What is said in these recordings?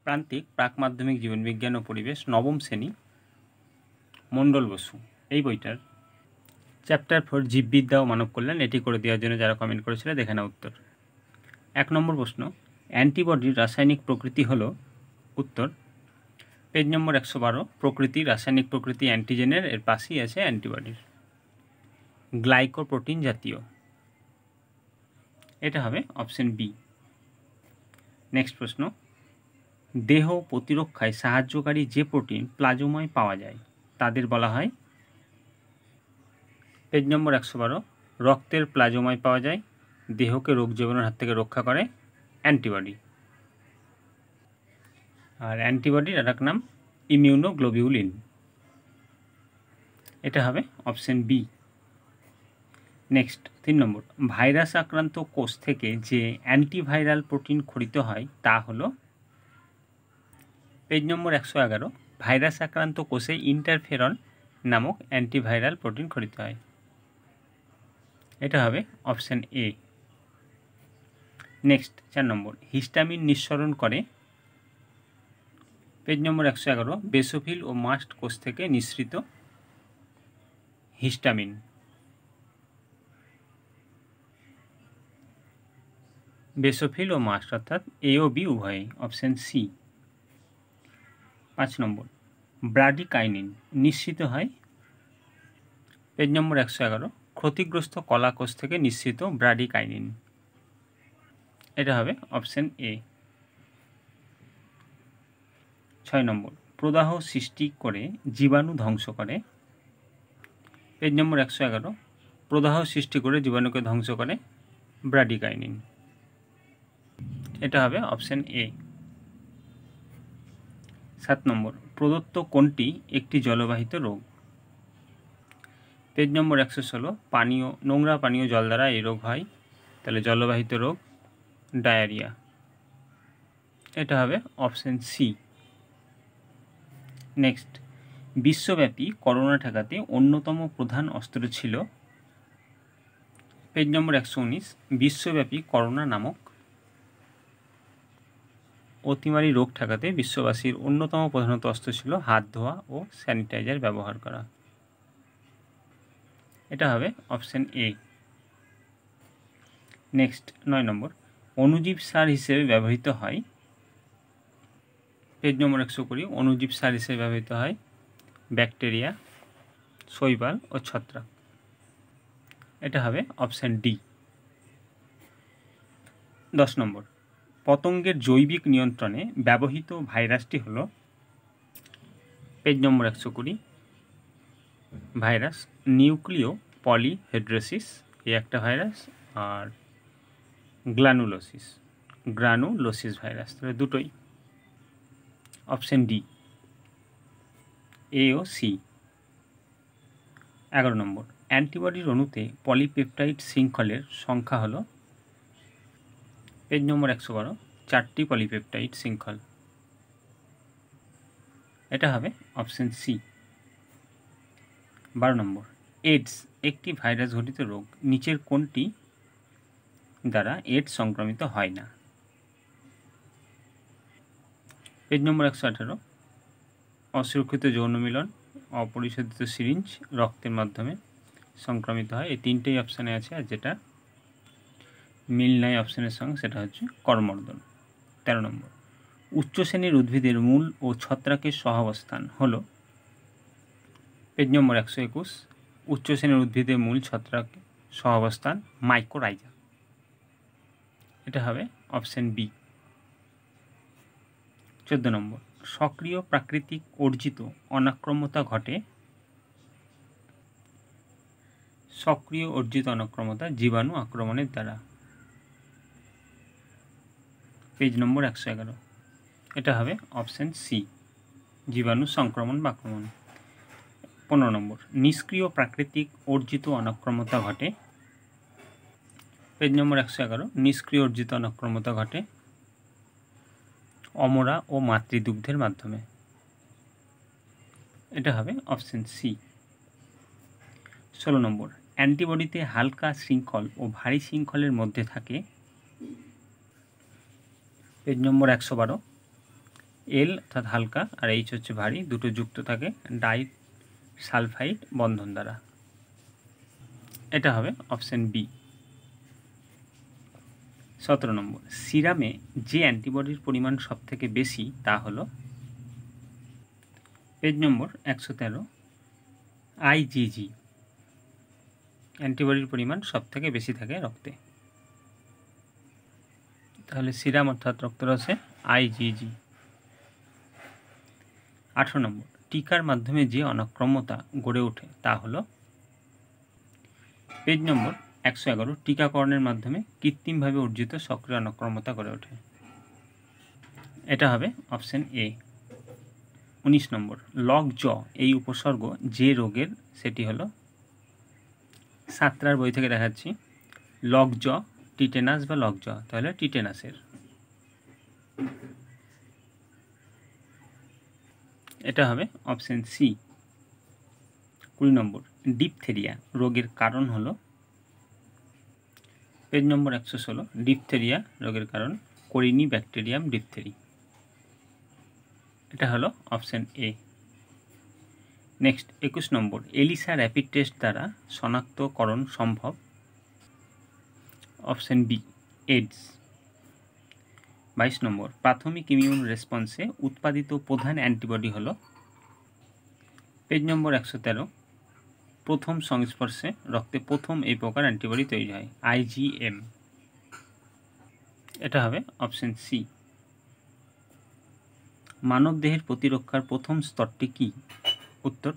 প্রান্তিক প্রাক মাধ্যমিক জীবনবিজ্ঞান ও পরিবেশ নবম শ্রেণী মণ্ডল বসু এই বইটার চ্যাপ্টার 4 জীববিদ্যা ও মানব কল্যাণ এটি করে দেওয়ার জন্য যারা কমেন্ট করেছিল দেখে না উত্তর। 1 নম্বর প্রশ্ন, অ্যান্টিবডির রাসায়নিক প্রকৃতি হলো? উত্তর পেজ নম্বর 112, প্রকৃতি রাসায়নিক প্রকৃতি অ্যান্টিজেনের এর পাশেই আছে অ্যান্টিবডির। গ্লাইকোপ্রোটিন জাতীয়, এটা হবে অপশন বি। নেক্সট প্রশ্ন, দেহ প্রতিরক্ষায় সাহায্যকারী যে প্রোটিন প্লাজমায় পাওয়া যায় তাদের বলা হয়? পেজ নম্বর 112, রক্তের প্লাজমায় পাওয়া যায়, দেহকে রোগ জীবাণুর হাত থেকে রক্ষা করে অ্যান্টিবডি। আর অ্যান্টিবডির আর এক নাম ইমিউনোগ্লোবিউলিন, এটা হবে অপশন বি। নেক্সট 3 নম্বর, ভাইরাস আক্রান্ত কোষ থেকে যে অ্যান্টিভাইরাল প্রোটিন খরিত হয় তা হলো? পেজ নম্বর 111, ভাইরাস আক্রান্ত কোষে ইন্টারফেরন নামক অ্যান্টিভাইরাল প্রোটিন খরিত হয়, এটা হবে option A. Next 4 number, histamine নিঃসরণ করে? পেজ নম্বর 111, বেসোফিল ও মাস্ট কোষ থেকে নিঃসৃত হিস্টামিন, বেসোফিল ও মাস্ট অর্থাৎ এ ও বি উভয়ই, অপশন সি। 5 নম্বর, ব্রাডিকাইনিন নিঃসৃত হয়? পেজ নম্বর 111, ক্ষতিগ্রস্ত কলা কোষ থেকে নিঃসৃত ব্রাডিকাইনিন, এটা হবে অপশন এ। 6 নম্বর, প্রদাহ সৃষ্টি করে জীবাণু ধ্বংস করে? পেজ নম্বর 111, প্রদাহ সৃষ্টি করে জীবাণুকে ধ্বংস করে ব্রাডিকাইনিন, এটা হবে অপশন এ। 7 নম্বর, প্রদত্ত কোনটি একটি জলবাহিত রোগ? পেজ নম্বর 116, নোংরা পানীয় জল দ্বারা এই রোগ হয়, তাহলে জলবাহিত রোগ ডায়রিয়া, এটা হবে অপশন সি। নেক্সট, বিশ্বব্যাপী করোনা ঠেকাতে অন্যতম প্রধান অস্ত্র ছিল? পেজ নম্বর 119, বিশ্বব্যাপী করোনা নামক অতিমারী রোগ ঠেকাতে বিশ্ববাসীর অন্যতম প্রধানত অস্ত্র ছিল হাত ধোয়া ও স্যানিটাইজার ব্যবহার করা, এটা হবে অপশন এ। নেক্সট 9 নম্বর, অণুজীব সার হিসেবে ব্যবহৃত হয়? পেজ নম্বর 120, অণুজীব সার হিসেবে ব্যবহৃত হয় ব্যাকটেরিয়া, শৈবাল ও ছত্রাক, এটা হবে অপশন ডি। 10 নম্বর, পতঙ্গের জৈবিক নিয়ন্ত্রণে ব্যবহৃত ভাইরাসটি হলো? পেজ নম্বর 120, ভাইরাস নিউক্লিও পলিহেড্রোসিস এই একটা ভাইরাস, আর গ্রানুলোসিস ভাইরাস, তাহলে দুটোই, অপশন ডি, এ ও সি। 11 নম্বর, অ্যান্টিবডির অণুতে পলিপেপটাইড শৃঙ্খলের সংখ্যা হলো? পেজ নম্বর 112, 4টি পলিপেপটাইড শৃঙ্খল, এটা হবে অপশন সি। 12 নম্বর, এইডস একটি ভাইরাস ঘটিত রোগ, নিচের কোনটি দ্বারা এইডস সংক্রমিত হয় না? পেজ নম্বর 118, অসুরক্ষিত যৌন মিলন, অপরিশোধিত সিরিঞ্জ, রক্তের মাধ্যমে সংক্রমিত হয়, এই তিনটেই অপশানে আছে, আর যেটা মিল নাই অপশানের সঙ্গে সেটা হচ্ছে করমর্দন। 13 নম্বর, উচ্চ শ্রেণীর উদ্ভিদের মূল ও ছত্রাকের সহাবস্থান হলো? পেজ নম্বর 121, উচ্চ শ্রেণীর উদ্ভিদের মূল ছত্রাক সহাবস্থান মাইকোরাইজা, এটা হবে অপশন বি। 14 নম্বর, সক্রিয় প্রাকৃতিক অর্জিত অনাক্রম্যতা ঘটে? সক্রিয় অর্জিত অনাক্রম্যতা জীবাণু আক্রমণের দ্বারা, পেজ নম্বর 111, এটা হবে অপশন সি, জীবাণু সংক্রমণ বা আক্রমণ। 15 নম্বর, নিষ্ক্রিয় প্রাকৃতিক অর্জিত অনাক্রম্যতা ঘটে? পেজ নম্বর 111, নিষ্ক্রিয় অর্জিত অনাক্রম্যতা ঘটে অমরা ও মাতৃদুগ্ধের মাধ্যমে, এটা হবে অপশন সি। 16 নম্বর, অ্যান্টিবডিতে হালকা শৃঙ্খল ও ভারী শৃঙ্খলের মধ্যে থাকে? পেজ নম্বর 112, এল অর্থাৎ হালকা আর এইচ হচ্ছে ভারী, দুটো যুক্ত থাকে ডাই সালফাইড বন্ধন দ্বারা। এটা হবে অপশান বি। 17 নম্বর, সিরামে যে অ্যান্টিবডির পরিমাণ সবথেকে বেশি তা হলো, পেজ নম্বর 113, আইজিজি। অ্যান্টিবডির পরিমাণ সবথেকে বেশি থাকে রক্তে, তাহলে সিরাম অর্থাৎ রক্তরসে আইজিজি। 18 নম্বর, টিকার মাধ্যমে যে অনাক্রম্যতা গড়ে ওঠে তা হলো, পেজ নম্বর 111, টিকাকরণের মাধ্যমে কৃত্রিমভাবে অর্জিত সক্রিয় অনাক্রম্যতা গড়ে ওঠে। এটা হবে অপশান এ। 19 নম্বর, লক জ এই উপসর্গ যে রোগের সেটি হলো, সাতরার বই থেকে দেখাচ্ছি, লক জ টিটেনাস বা লক জ, তাহলে টিটেনাসের। এটা হবে অপশান সি। 20 নম্বর, ডিপথেরিয়া রোগের কারণ হলো, পেজ নম্বর 116, ডিপথেরিয়া রোগের কারণ কোরিনি ব্যাকটেরিয়াম ডিপথেরি। এটা হলো অপশান এ। নেক্সট 21 নম্বর, এলিসা র্যাপিড টেস্ট দ্বারা শনাক্তকরণ সম্ভব, অপশান বি এইডস। 22 নম্বর, প্রাথমিক ইমিউন রেসপন্সে উৎপাদিত প্রধান অ্যান্টিবডি হলো, পেজ নম্বর 113, প্রথম সংস্পর্শে রক্তে প্রথম এই প্রকার অ্যান্টিবডি তৈরি হয়, আইজিএম। এটা হবে অপশান সি। মানবদেহের প্রতিরক্ষার প্রথম স্তরটি কি? উত্তর,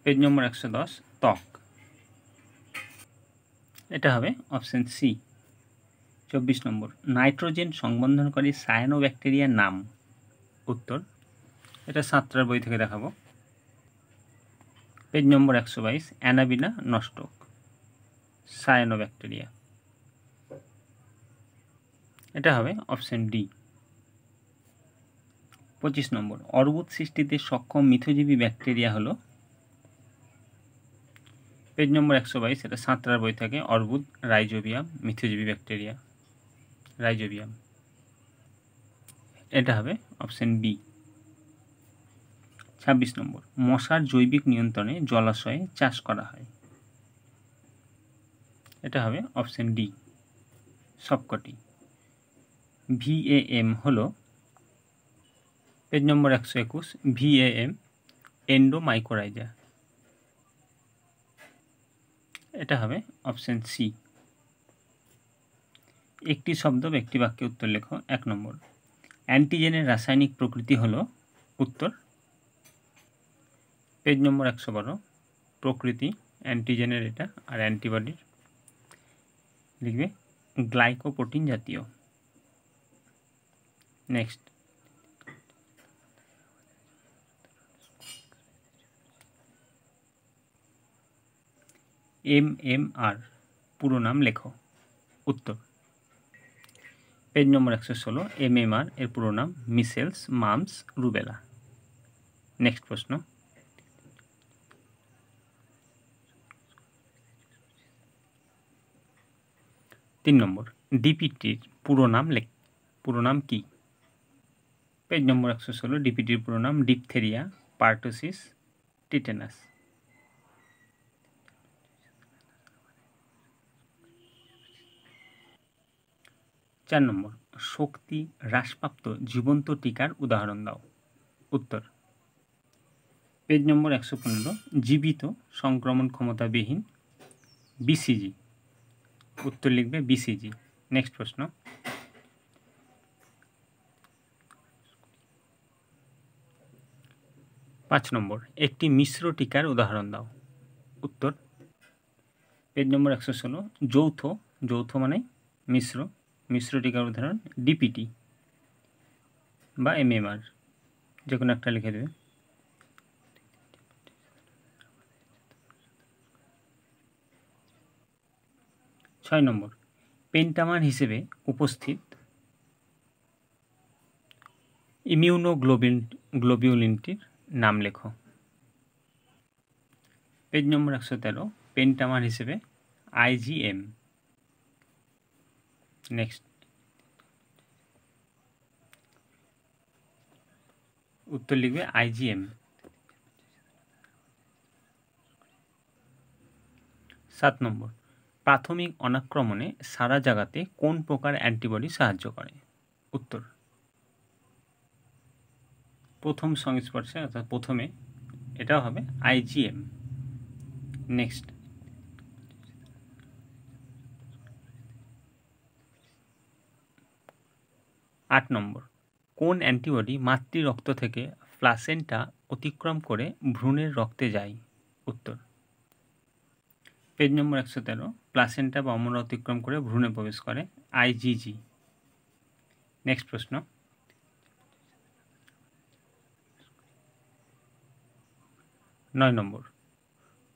পেজ নম্বর 110, ত্বক। এটা হবে অপশান সি। 24 নম্বর, নাইট্রোজেন সংবন্ধনকারী সায়ানোব্যাকটেরিয়ার নাম। উত্তর, এটা সাতটার বই থেকে দেখাবো, পেজ নম্বর 122, অ্যানাবিনা নস্টক সায়ানোব্যাকটেরিয়া। এটা হবে অপশান ডি। 25 নম্বর, অর্বুদ সৃষ্টিতে সক্ষম মিথজীবী ব্যাকটেরিয়া হলো, পেজ নম্বর 122, এটা সাতটার বই থেকে, অর্বুদ রাইজোবিয়াম মিথজীবী ব্যাকটেরিয়া, রাইজোবিয়াম। এটা হবে অপশান বি। 26 নম্বর, মশার জৈবিক নিয়ন্ত্রণে জলাশয়ে চাষ করা হয়। এটা হবে অপশান ডি সবকটি। ভিএএম হলো, পেজ নম্বর 121, ভিএএম এন্ডোমাইকোরাইজা। এটা হবে অপশান সি। একটি শব্দ বা একটি বাক্যে উত্তর লেখো। 1 নম্বর, অ্যান্টিজেনের রাসায়নিক প্রকৃতি হলো, উত্তর, পেজ নম্বর 112, প্রকৃতি অ্যান্টিজেনের এটা, আর অ্যান্টিবডির লিখবে গ্লাইকোপ্রোটিন জাতীয়। নেক্সট, এমএমআর পুরো নাম লেখো। উত্তর, পেজ নম্বর 116, এমএমআর এর পুরো নাম মিসেলস, মাম্পস, রুবেলা। নেক্সট প্রশ্ন, 3 নম্বর, ডিপিটির পুরো নাম কি? পেজ নম্বর 116, ডিপিটির পুরো নাম ডিপথেরিয়া, পার্টোসিস, টিটেনাস। 4 নম্বর, শক্তি হ্রাসপ্রাপ্ত জীবন্ত টিকার উদাহরণ দাও। উত্তর, পেজ নম্বর 115, জীবিত সংক্রমণ ক্ষমতাবিহীন বিসিজি। উত্তর লিখবে বিসিজি। নেক্সট প্রশ্ন, 5 নম্বর, একটি মিশ্র টিকার উদাহরণ দাও। উত্তর, পেজ নম্বর 116, যৌথ মানে মিশ্র টিকার উদাহরণ ডিপিটি বা এমএমআর, যে কোনো একটা লিখে দেবে। 6 নম্বর, পেন্টামার হিসেবে উপস্থিত ইমিউনোগ্লোবিউলিনটির নাম লেখো। পেজ নম্বর 113, পেন্টামার হিসেবে আইজিএম। নেক্সট, উত্তর লিখবে IgM। 7 নম্বর, প্রাথমিক অনাক্রমণে সারা জাগাতে কোন প্রকার অ্যান্টিবডি সাহায্য করে? উত্তর, প্রথম সংস্পর্শে অর্থাৎ প্রথমে এটাও হবে IgM। নেক্সট, 8 নম্বর, কোন অ্যান্টিবডি মাতৃ রক্ত থেকে প্লাসেন্টা অতিক্রম করে ভ্রূণের রক্তে যায়? উত্তর, পেজ নম্বর 113, প্লাসেন্টা বা অমরা অতিক্রম করে ভ্রূণে প্রবেশ করে, IgG। নেক্সট প্রশ্ন, 9 নম্বর,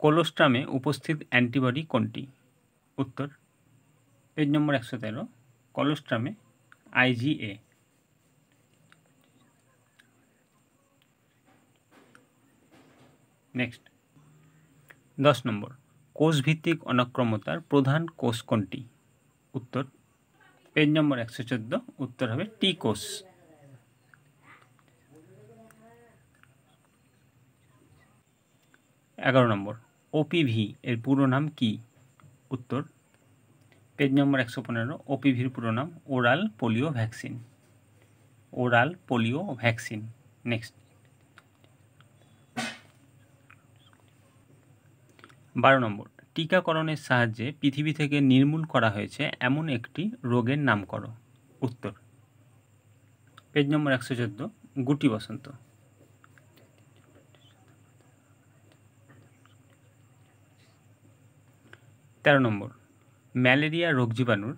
কোলোস্ট্রামে উপস্থিত অ্যান্টিবডি কোনটি? উত্তর, পেজ নম্বর 113, কোলোস্ট্রামে IgA। নেক্সট, 10 নম্বর, কোষভিত্তিক অনাক্রম্যতার প্রধান কোষ কোনটি? উত্তর, পেজ নম্বর 114, উত্তর হবে টি কোষ। 11 নম্বর, OPV এর পুরো নাম কি? উত্তর, পেজ নম্বর 115, OPVর পুরো নাম oral polio vaccine. Oral polio vaccine. Next, 12 নম্বর, টিকাকরণের সাহায্যে পৃথিবী থেকে নির্মূল করা হয়েছে এমন একটি রোগের নাম করো। উত্তর, পেজ নম্বর 114, গুটি বসন্ত। 13 নম্বর, ম্যালেরিয়া রোগ জীবাণুর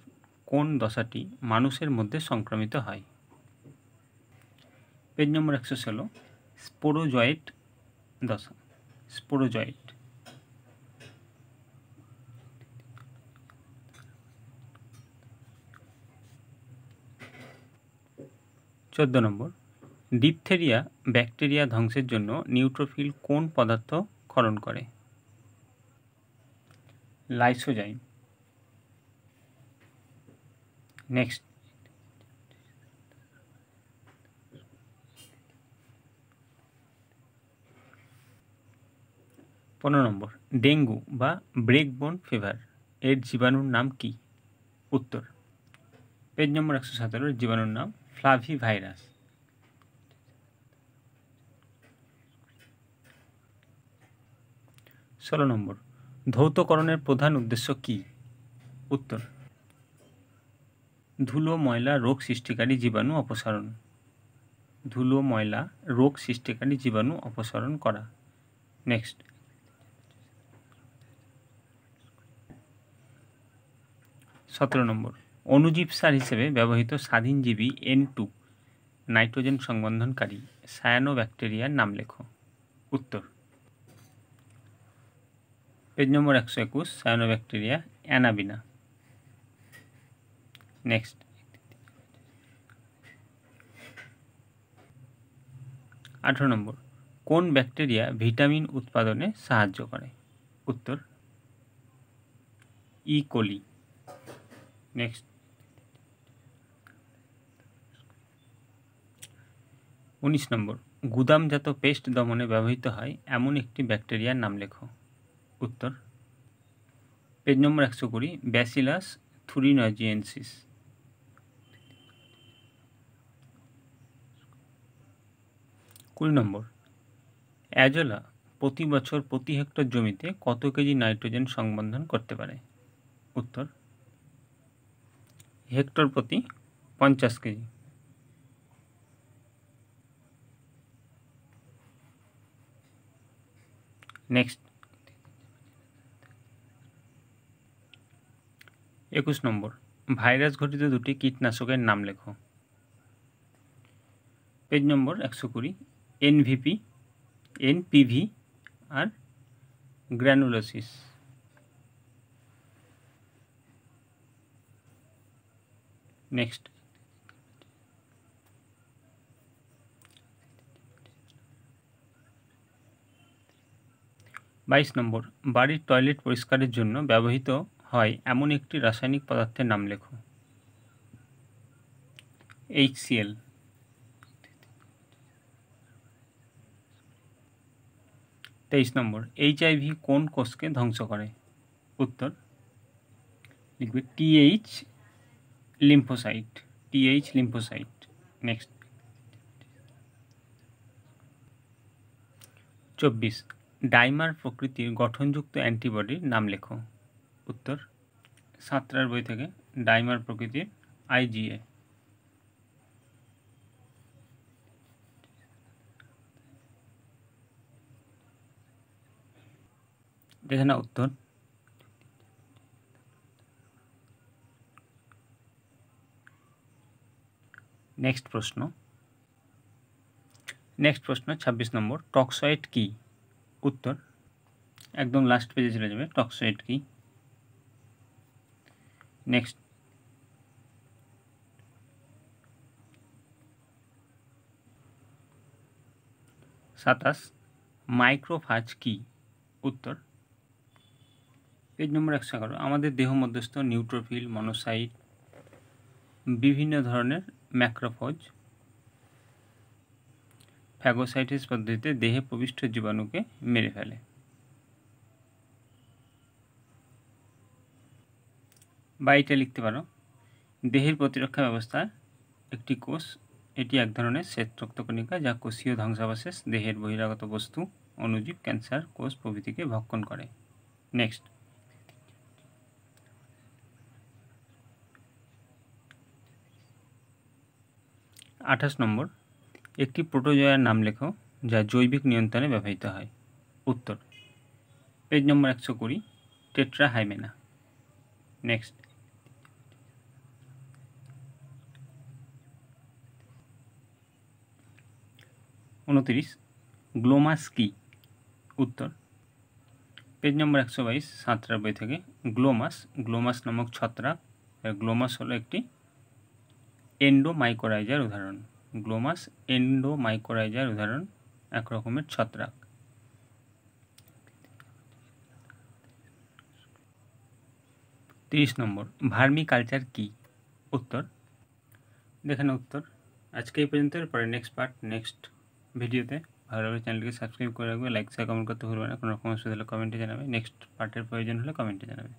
কোন দশাটি মানুষের মধ্যে সংক্রমিত হয়? পেজ নম্বর 116, স্পোরোজয়েট দশা। স্পোরোজয়েট। 14 নম্বর, ডিপথেরিয়া ব্যাকটেরিয়া ধ্বংসের জন্য নিউট্রোফিল কোন পদার্থ ক্ষরণ করে? লাইসোজাইম। নেক্সট, 15 নম্বর, ডেঙ্গু বা ব্রেকবোন ফিভার এর জীবাণুর নাম কি? উত্তর, পেজ নম্বর 117, জীবাণুর নাম ফ্লাভিভাইরাস। 16 নম্বর, ধৌতকরণের প্রধান উদ্দেশ্য কি? উত্তর, ধুলো ময়লা রোগ সৃষ্টিকারী জীবাণু অপসারণ। ধুলো ময়লা রোগ সৃষ্টিকারী জীবাণু অপসারণ করা। নেক্সট, 17 নম্বর, অণুজীব সার হিসেবে ব্যবহৃত স্বাধীনজীবী N2 নাইট্রোজেন সংবন্ধনকারী সায়ানোব্যাকটেরিয়ার নাম লেখো। উত্তর, পেজ নম্বর 121, সায়ানোব্যাকটেরিয়া অ্যানাবিনা। নেক্সট, 18 নম্বর, কোন ব্যাকটেরিয়া ভিটামিন উৎপাদনে সাহায্য করে? উত্তর, ই কোলি। নেক্সট, 19 নম্বর, গুদামজাত পেস্ট দমনে ব্যবহৃত হয় এমন একটি ব্যাকটেরিয়ার নাম লেখো। উত্তর, পেজ নম্বর 120, ব্যাসিলাস থুরিনজিয়েন্সিস। 20 নম্বর, অ্যাজোলা প্রতি বছর প্রতি হেক্টর জমিতে কত কেজি নাইট্রোজেন সংবন্ধন করতে পারে? উত্তর, হেক্টর প্রতি 50 কেজি। নেক্সট, 21 নম্বর, ভাইরাস ঘটিত দুটি কীটনাশকের নাম লেখো। পেজ নম্বর 120, এনপিভি আর গ্র্যানুলোসিস। নেক্সট, 22 নম্বর, বাড়ির টয়লেট পরিষ্কারের জন্য ব্যবহৃত হয় এমন একটি রাসায়নিক পদার্থের নাম লেখো। HCl। 23 নম্বর, এইচআইভি কোন কোষকে ধ্বংস করে? উত্তর লিখবে TH lymphocyte. TH lymphocyte. Next 24, dimer প্রকৃতির গঠনযুক্ত অ্যান্টিবডির নাম লেখো। উত্তর সাঁতরার বই থেকে, ডাইমার প্রকৃতির আইজিএ। দেখে না উত্তর। নেক্সট প্রশ্ন 26 নম্বর, টক্সয়েড কি? উত্তর একদম লাস্ট পেজে চলে যাবে, টক্সয়েড কি। নেক্সট 27, মাইক্রোফাজ কি? উত্তর পেজ নম্বর 111, আমাদের দেহ মধ্যস্থ নিউট্রোফিল, মনোসাইট, বিভিন্ন ধরনের ম্যাক্রোফজ ফ্যাগোসাইটিস পদ্ধতিতে দেহে প্রবিষ্ট জীবাণুকে মেরে ফেলে। বা এটা লিখতে পারো, দেহের প্রতিরক্ষা ব্যবস্থার একটি কোষ, এটি এক ধরনের শ্বেত রক্তকণিকা যা কোষীয় ধ্বংসাবশেষ, দেহের বহিরাগত বস্তু, অণুজীব, ক্যান্সার কোষ প্রভৃতিকে ভক্ষণ করে। নেক্সট 28 নম্বর, একটি প্রোটোজোয়ার নাম লেখো যা জৈবিক নিয়ন্ত্রণে ব্যবহৃত হয়। উত্তর পেজ নম্বর 120, টেট্রাহাইমেনা। নেক্সট 29, গ্লোমাস কি? উত্তর পেজ নম্বর 122, সাঁতরার বই থেকে, গ্লোমাস নামক ছত্রাক। গ্লোমাস হলো একটি এন্ডোমাইকোরাইজার উদাহরণ। গ্লোমাস এন্ডোমাইকোরাইজার উদাহরণ, এক রকমের ছত্রাক। 30 নম্বর, ভার্মি কালচার কি? উত্তর দেখেন উত্তর। আজকে এই পর্যন্ত, পরে নেক্সট পার্ট নেক্সট ভিডিওতে। ভালো লাগলে চ্যানেলকে সাবস্ক্রাইব করে রাখবে, লাইক শেয়ার কমেন্ট করতে ভুলবে না। কোনো রকম অসুবিধা হলে কমেন্টে জানাবে, নেক্সট পার্টের প্রয়োজন হলে কমেন্টে জানাবে।